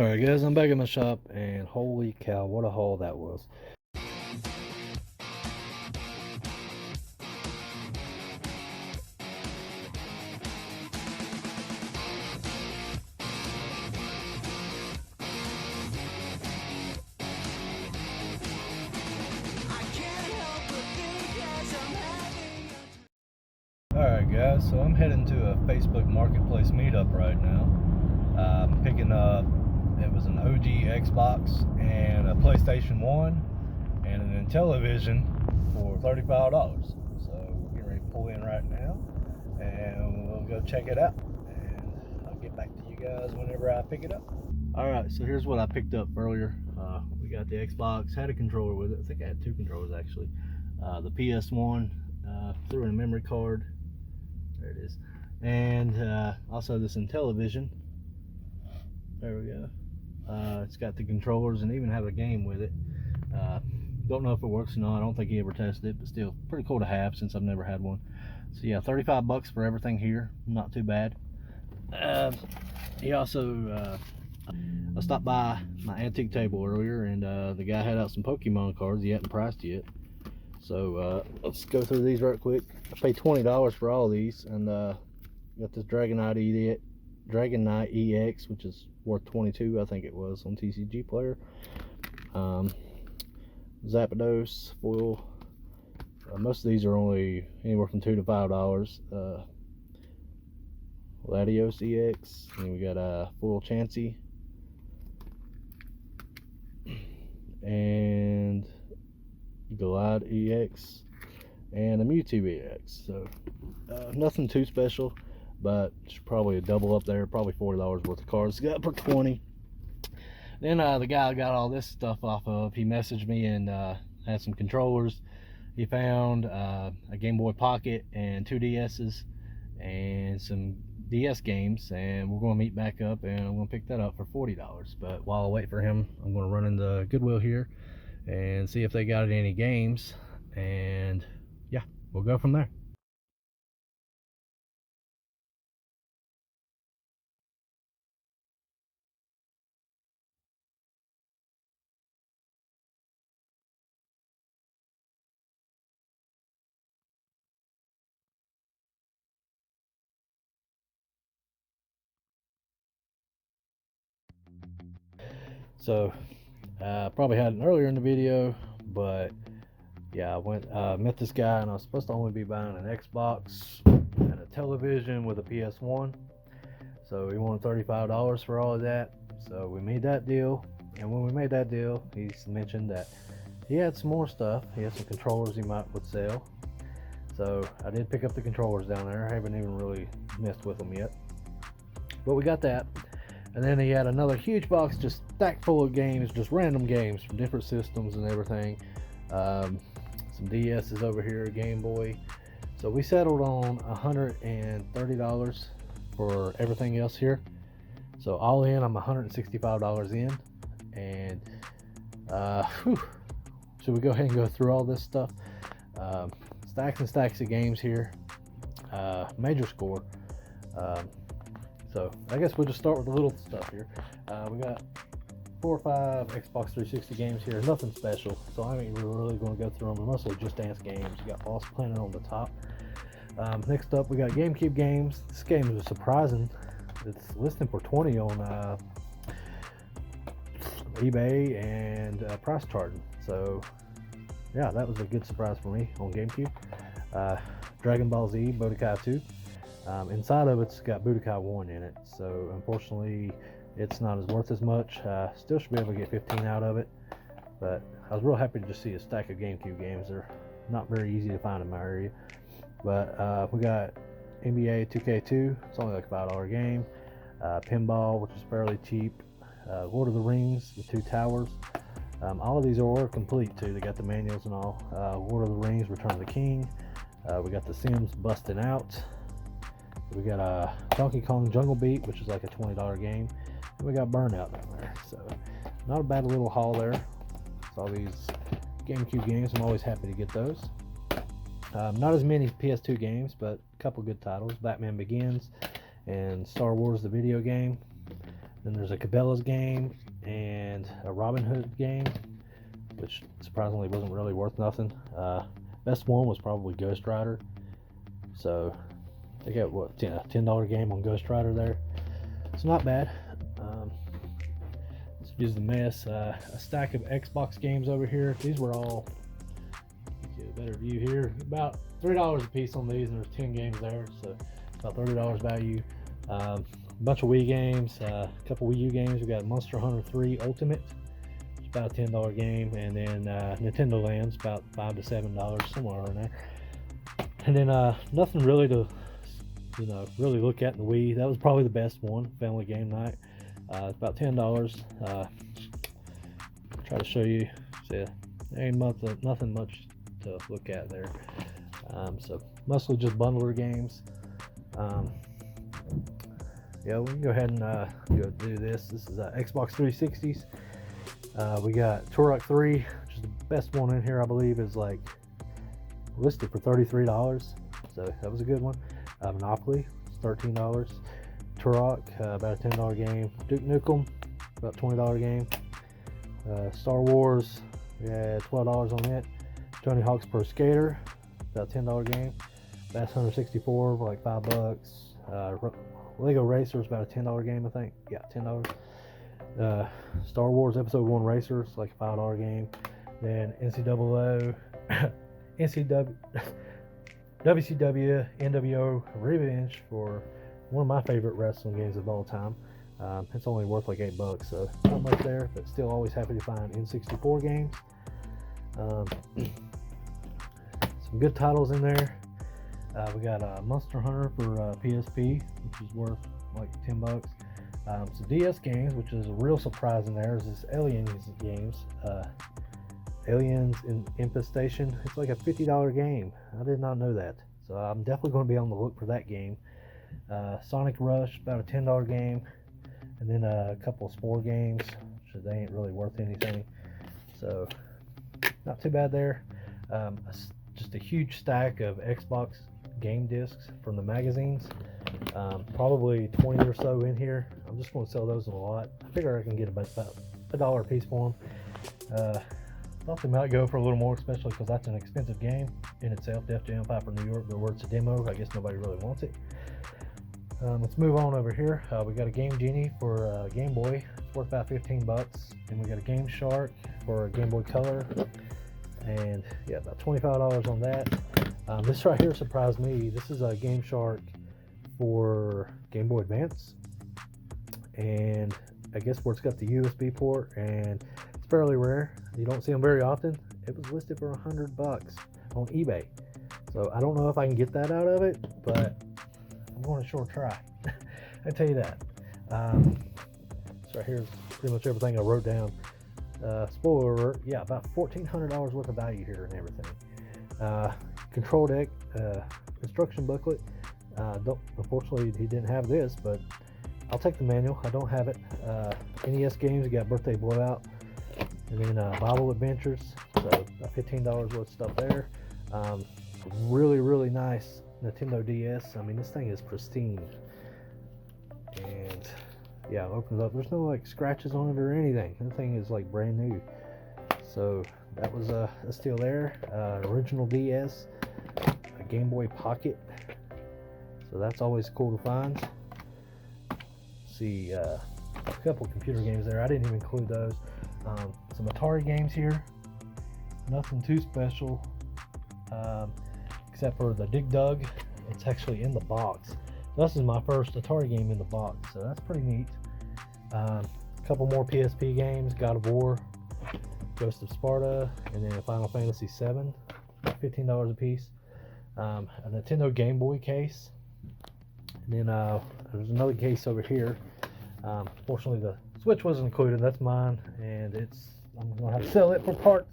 Alright guys, I'm back at my shop and holy cow, what a haul that was. Alright guys, so I'm heading to a Facebook Marketplace meetup right now. I'm picking up, it was an OG Xbox and a PlayStation 1 and an Intellivision for $35. So we're getting ready to pull in right now and we'll go check it out. And I'll get back to you guys whenever I pick it up. Alright, so here's what I picked up earlier. We got the Xbox, had a controller with it. I think I had two controllers actually. The PS1, threw in a memory card. There it is. And also this Intellivision. There we go. It's got the controllers and even have a game with it. Don't know if it works or not. I don't think he ever tested it, but still pretty cool to have since I've never had one. So yeah, 35 bucks for everything here. Not too bad. He also I stopped by my antique table earlier and the guy had out some Pokemon cards. He hadn't priced yet. So let's go through these right quick. I paid $20 for all of these, and got this Dragonite EX, which is worth $22, I think it was, on TCG Player. Zapdos foil. Most of these are only anywhere from $2 to $5. Latios EX, and we got a foil Chansey, and Glide EX, and a Mewtwo EX. So nothing too special, but it's probably a double up there, probably $40 worth of cards. Got for 20. Then the guy I got all this stuff off of, he messaged me and had some controllers. He found a Game Boy Pocket and two DS's and some DS games, and we're going to meet back up and I'm going to pick that up for $40. But while I wait for him, I'm going to run into Goodwill here and see if they got any games, and yeah, we'll go from there. So probably had it earlier in the video, but yeah, I went met this guy and I was supposed to only be buying an Xbox and a television with a PS1. So he wanted $35 for all of that. So we made that deal, and when we made that deal, he mentioned that he had some more stuff. He had some controllers he would sell. So I did pick up the controllers down there. I haven't even really messed with them yet, but we got that. And then he had another huge box just stacked full of games, just random games from different systems and everything. Some DS's over here, Game Boy. So we settled on $130 for everything else here. So all in, I'm $165 in. And should we go ahead and go through all this stuff? Stacks and stacks of games here. Major score. So I guess we'll just start with the little stuff here. We got 4 or 5 Xbox 360 games here, nothing special, so I ain't really going to go through them. Mostly Just Dance games. You got Lost Planet on the top. Next up, we got GameCube games. This game is surprising. It's listing for 20 on eBay and price charting. So yeah, that was a good surprise for me on GameCube. Dragon Ball Z Budokai 2. Inside of it's got Budokai 1 in it, so unfortunately it's not as worth as much. Still should be able to get 15 out of it, but I was real happy to just see a stack of GameCube games. They're not very easy to find in my area. But we got NBA 2K2, it's only like a $5 game. Pinball, which is fairly cheap. Lord of the Rings, The Two Towers. All of these are complete too, they got the manuals and all. Lord of the Rings, Return of the King. We got The Sims Busting Out. We got Donkey Kong Jungle Beat, which is like a $20 game. And we got Burnout down there. So not a bad little haul there. It's all these GameCube games. I'm always happy to get those. Not as many PS2 games, but a couple good titles. Batman Begins and Star Wars the video game. Then there's a Cabela's game and a Robin Hood game, which surprisingly wasn't really worth nothing. Best one was probably Ghost Rider. So they got what, $10 game on Ghost Rider there. It's not bad. Excuse the mess. A stack of Xbox games over here. These were all, get a better view here, about $3 a piece on these, and there's 10 games there, so about $30 value. A bunch of Wii games, a couple Wii U games. We got Monster Hunter 3 Ultimate, it's about a $10 game, and then Nintendo Land's about $5 to $7, somewhere in there. And then nothing really to really look at in the Wii. That was probably the best one, Family Game Night. It's about $10. Try to show you. So ain't nothing much to look at there. So mostly just bundler games. Yeah, we can go ahead and go do this. This is Xbox 360s. We got Turok 3, which is the best one in here, I believe, is like listed for $33. So that was a good one. Monopoly, it's $13. Turok, about a $10 game. Duke Nukem, about $20 game. Star Wars, we had $12 on it. Tony Hawk's Pro Skater, about $10 game. Bass Hunter 64, like $5. Lego Racers, about a $10 game, I think. Yeah, $10. Star Wars Episode 1 Racers, like a $5 game. Then WCW NWO Revenge for one of my favorite wrestling games of all time. It's only worth like $8, so not much there, but still always happy to find N64 games. Some good titles in there. We got Monster Hunter for PSP, which is worth like $10. Some DS games, which is a real surprise in there, is this Aliens games. Aliens Infestation. It's like a $50 game. I did not know that, so I'm definitely going to be on the look for that game. Sonic Rush, about a $10 game, and then a couple of Spore games, which they ain't really worth anything. So not too bad there. Just a huge stack of Xbox game discs from the magazines. Probably 20 or so in here. I'm just going to sell those in a lot. I figure I can get about $1 a piece for them. Thought they might go for a little more, especially because that's an expensive game in itself. Def Jam 5 for New York, but where it's a demo, I guess nobody really wants it. Let's move on over here. We got a Game Genie for Game Boy. It's worth about $15. And we got a Game Shark for Game Boy Color. And yeah, about $25 on that. This right here surprised me. This is a Game Shark for Game Boy Advance. And I guess where it's got the USB port, and it's fairly rare. You don't see them very often. It was listed for $100 on eBay. So I don't know if I can get that out of it, but I'm going to sure try. I tell you that. So right here's pretty much everything I wrote down. Spoiler alert, yeah, about $1,400 worth of value here and everything. Control deck, instruction booklet. Unfortunately, he didn't have this, but I'll take the manual. I don't have it. NES games, you got Birthday Blowout, and then Bible Adventures. So about $15 worth of stuff there. Really nice Nintendo DS. I mean, this thing is pristine. And yeah, open it up. There's no like scratches on it or anything. The thing is like brand new. So that was a steal there. Original DS, a Game Boy Pocket. So that's always cool to find. See, a couple computer games there. I didn't even include those. Some Atari games here. Nothing too special, except for the Dig Dug. It's actually in the box. This is my first Atari game in the box, so that's pretty neat. A couple more PSP games, God of War, Ghost of Sparta, and then Final Fantasy VII, $15 a piece. A Nintendo Game Boy case, and then there's another case over here. Fortunately, the Switch wasn't included. That's mine, and I'm gonna have to sell it for parts.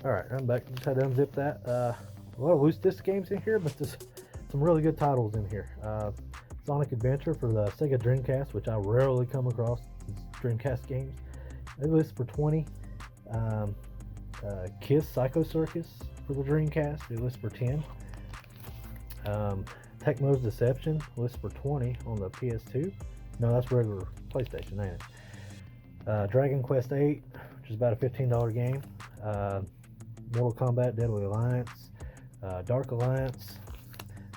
Alright, I'm back. Just had to unzip that. A lot of loose disc games in here, but there's some really good titles in here. Sonic Adventure for the Sega Dreamcast, which I rarely come across Dreamcast games. They list for $20. Kiss Psycho Circus for the Dreamcast. They list for 10. Tecmo's Deception lists for 20 on the PS2. No, that's regular PlayStation, ain't it? Dragon Quest 8, which is about a $15 game. Mortal Kombat Deadly Alliance, Dark Alliance,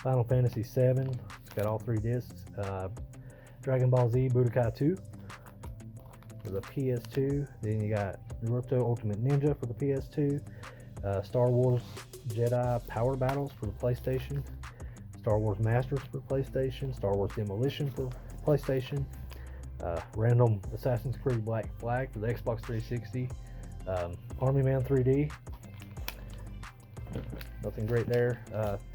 Final Fantasy 7. It's got all 3 discs. Dragon Ball Z Budokai 2 for the PS2. Then you got Naruto Ultimate Ninja for the PS2. Star Wars Jedi Power Battles for the PlayStation. Star Wars Masters for PlayStation. Star Wars Demolition for PlayStation. Random Assassin's Creed Black Flag for the Xbox 360. Army Man 3D. Nothing great there.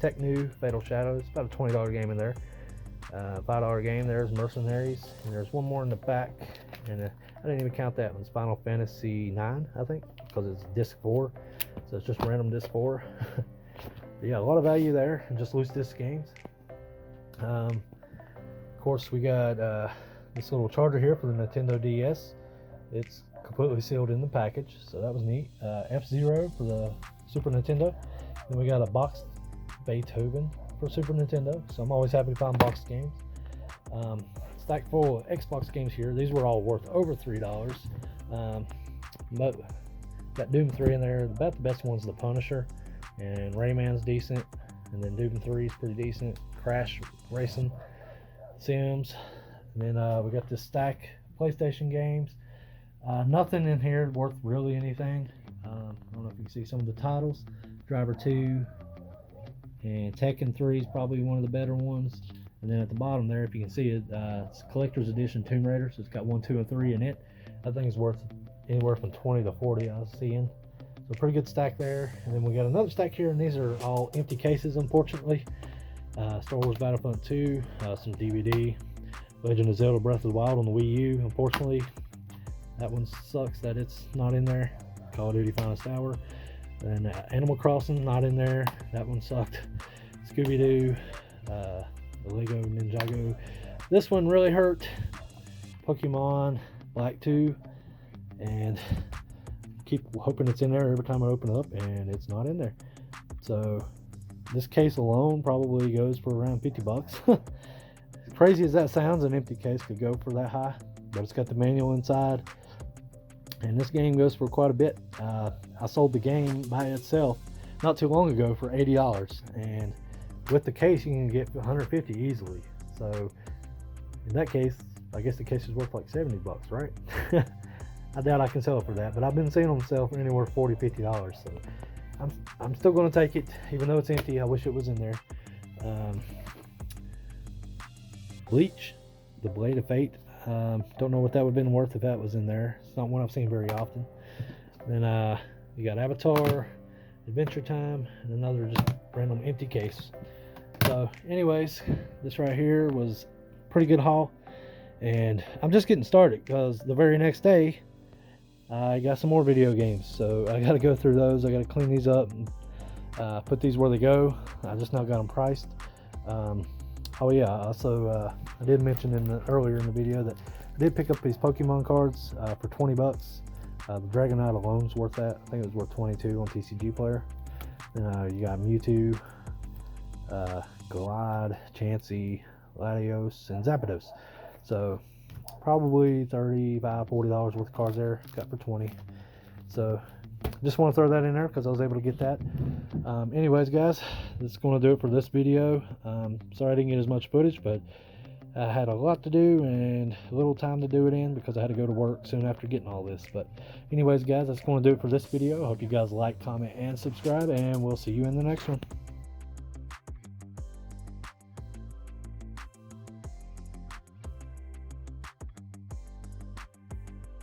Tech New Fatal Shadows, about a $20 game in there. $5 game. There's Mercenaries, and there's one more in the back, and I didn't even count that one. It's Final Fantasy 9, I think, because it's disc 4, so it's just random disc 4. But yeah, a lot of value there, and just loose disc games. Of course, we got this little charger here for the Nintendo DS. It's completely sealed in the package, so that was neat. F-Zero for the Super Nintendo. Then we got a boxed Beethoven for Super Nintendo, so I'm always happy to find boxed games. Stack full of Xbox games here. These were all worth over $3. But got Doom 3 in there. About the best one's the Punisher, and Rayman's decent, and then Doom 3 is pretty decent. Crash Racing, Sims, and then we got this stack PlayStation games. Nothing in here worth really anything. I don't know if you can see some of the titles. Driver 2 and Tekken 3 is probably one of the better ones. And then at the bottom there, if you can see it, it's Collector's Edition Tomb Raider. So it's got 1, 2, and 3 in it. I think it's worth anywhere from 20 to 40 I was seeing. So pretty good stack there. And then we got another stack here, and these are all empty cases, unfortunately. Star Wars Battlefront 2, some DVD, Legend of Zelda Breath of the Wild on the Wii U. Unfortunately, that one sucks that it's not in there. Call of Duty Finest Hour. And Animal Crossing, not in there. That one sucked. Scooby-Doo, the Lego Ninjago. This one really hurt. Pokemon Black 2. And keep hoping it's in there every time I open it up, and it's not in there. So this case alone probably goes for around $50. As crazy as that sounds, an empty case could go for that high, but it's got the manual inside, and this game goes for quite a bit. I sold the game by itself not too long ago for $80, and with the case you can get $150 easily. So in that case, I guess the case is worth like $70, right? I doubt I can sell it for that, but I've been seeing them sell for anywhere $40, $50. So I'm still going to take it, even though it's empty. I wish it was in there. Bleach, the Blade of Fate. Don't know what that would have been worth if that was in there. It's not one I've seen very often. Then you got Avatar, Adventure Time, and another just random empty case. So anyways, this right here was a pretty good haul, and I'm just getting started because the very next day I got some more video games, so I got to go through those. I got to clean these up and put these where they go. I just now got them priced. Oh yeah, also I did mention earlier in the video that I did pick up these Pokemon cards for $20. The Dragonite alone's worth that. I think it was worth 22 on TCG Player. Then you got Mewtwo, Glide, Chansey, Latios, and Zapdos. So probably $35, $40 worth of cards there. Got for 20. So just want to throw that in there because I was able to get that. Anyways, guys, that's going to do it for this video. Sorry I didn't get as much footage, but I had a lot to do and a little time to do it in because I had to go to work soon after getting all this. But anyways, guys, that's going to do it for this video. I hope you guys like, comment, and subscribe, and we'll see you in the next one.